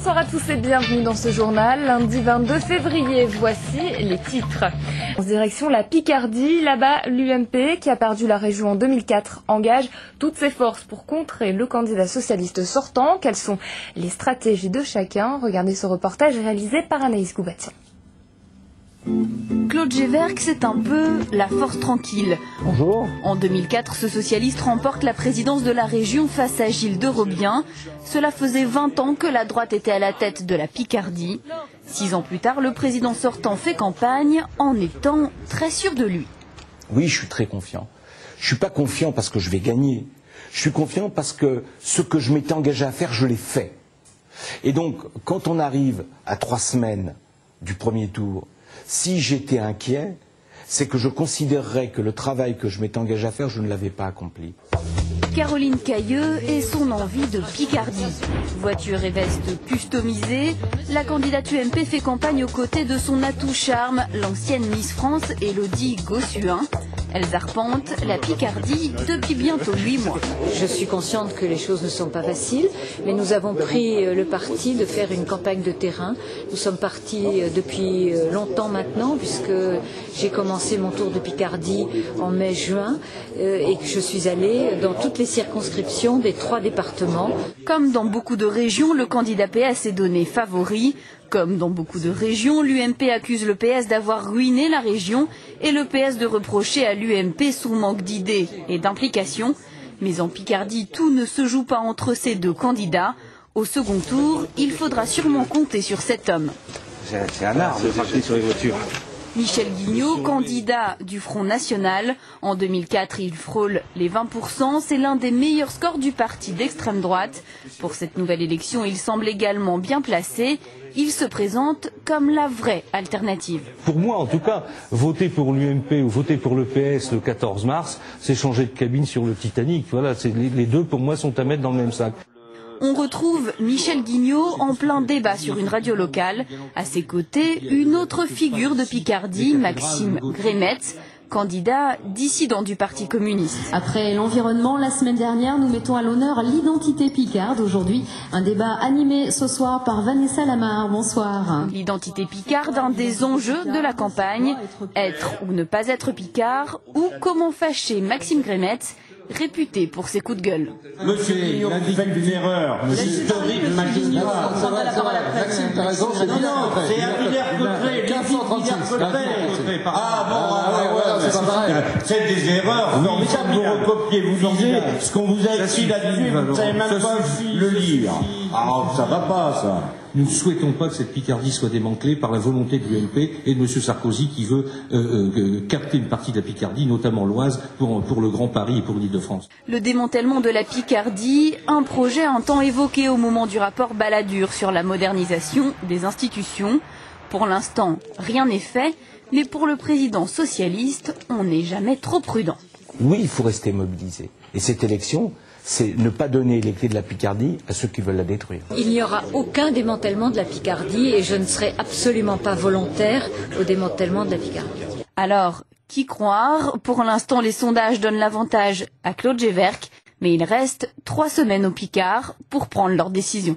Bonsoir à tous et bienvenue dans ce journal. Lundi 22 février, voici les titres. En direction la Picardie, là-bas l'UMP, qui a perdu la région en 2004, engage toutes ses forces pour contrer le candidat socialiste sortant. Quelles sont les stratégies de chacun? Regardez ce reportage réalisé par Anaïs Goubatian. Claude Géverck, c'est un peu la force tranquille. Bonjour. En 2004, ce socialiste remporte la présidence de la région face à Gilles de Robien. Cela faisait 20 ans que la droite était à la tête de la Picardie. 6 ans plus tard, le président sortant fait campagne en étant très sûr de lui. Oui, je suis très confiant. Je ne suis pas confiant parce que je vais gagner. Je suis confiant parce que ce que je m'étais engagé à faire, je l'ai fait. Et donc, quand on arrive à 3 semaines du premier tour, si j'étais inquiet, c'est que je considérerais que le travail que je m'étais engagé à faire, je ne l'avais pas accompli. Caroline Cailleux et son envie de Picardie. Voiture et veste customisée, la candidate UMP fait campagne aux côtés de son atout charme, l'ancienne Miss France Élodie Gossuin. Elles arpentent la Picardie depuis bientôt 8 mois. Je suis consciente que les choses ne sont pas faciles, mais nous avons pris le parti de faire une campagne de terrain. Nous sommes partis depuis longtemps maintenant, puisque j'ai commencé mon tour de Picardie en mai-juin, et que je suis allée dans toutes les circonscriptions des 3 départements. Comme dans beaucoup de régions, le candidat PS est donné favori. Comme dans beaucoup de régions, l'UMP accuse le PS d'avoir ruiné la région et le PS de reprocher à l'UMP son manque d'idées et d'implication. Mais en Picardie, tout ne se joue pas entre ces deux candidats. Au second tour, il faudra sûrement compter sur cet homme. C'est un art de marcher sur les voitures. Michel Guignot, candidat du Front National. En 2004, il frôle les 20%. C'est l'un des meilleurs scores du parti d'extrême droite. Pour cette nouvelle élection, il semble également bien placé. Il se présente comme la vraie alternative. Pour moi, en tout cas, voter pour l'UMP ou voter pour le PS le 14 mars, c'est changer de cabine sur le Titanic. Voilà, les deux, pour moi, sont à mettre dans le même sac. On retrouve Michel Guignot en plein débat sur une radio locale. À ses côtés, une autre figure de Picardie, Maxime Grémetz, candidat dissident du Parti communiste. Après l'environnement, la semaine dernière, nous mettons à l'honneur l'identité picarde. Aujourd'hui, un débat animé ce soir par Vanessa Lamar. Bonsoir. L'identité picarde, un des enjeux de la campagne. Être ou ne pas être picard, ou comment fâcher Maxime Grémetz, réputé pour ses coups de gueule. Monsieur Guignot, vous faites une erreur. L'historique ne m'imagine pas. Non, c'est un Villers-Cotterêts. C'est des erreurs formidables. Vous recopiez, vous lisez ce qu'on vous a écrit là-dessus, vous ne savez même pas le lire. Ah, ça va pas, ça. Nous ne souhaitons pas que cette Picardie soit démantelée par la volonté de l'UMP et de M. Sarkozy qui veut capter une partie de la Picardie, notamment l'Oise, pour le Grand Paris et pour l'Île-de-France. Le démantèlement de la Picardie, un projet un temps évoqué au moment du rapport Balladur sur la modernisation des institutions. Pour l'instant, rien n'est fait, mais pour le président socialiste, on n'est jamais trop prudent. Oui, il faut rester mobilisé. Et cette élection, c'est ne pas donner les clés de la Picardie à ceux qui veulent la détruire. Il n'y aura aucun démantèlement de la Picardie et je ne serai absolument pas volontaire au démantèlement de la Picardie. Alors, qui croire? Pour l'instant, les sondages donnent l'avantage à Claude Géverck, mais il reste 3 semaines au Picard pour prendre leur décision.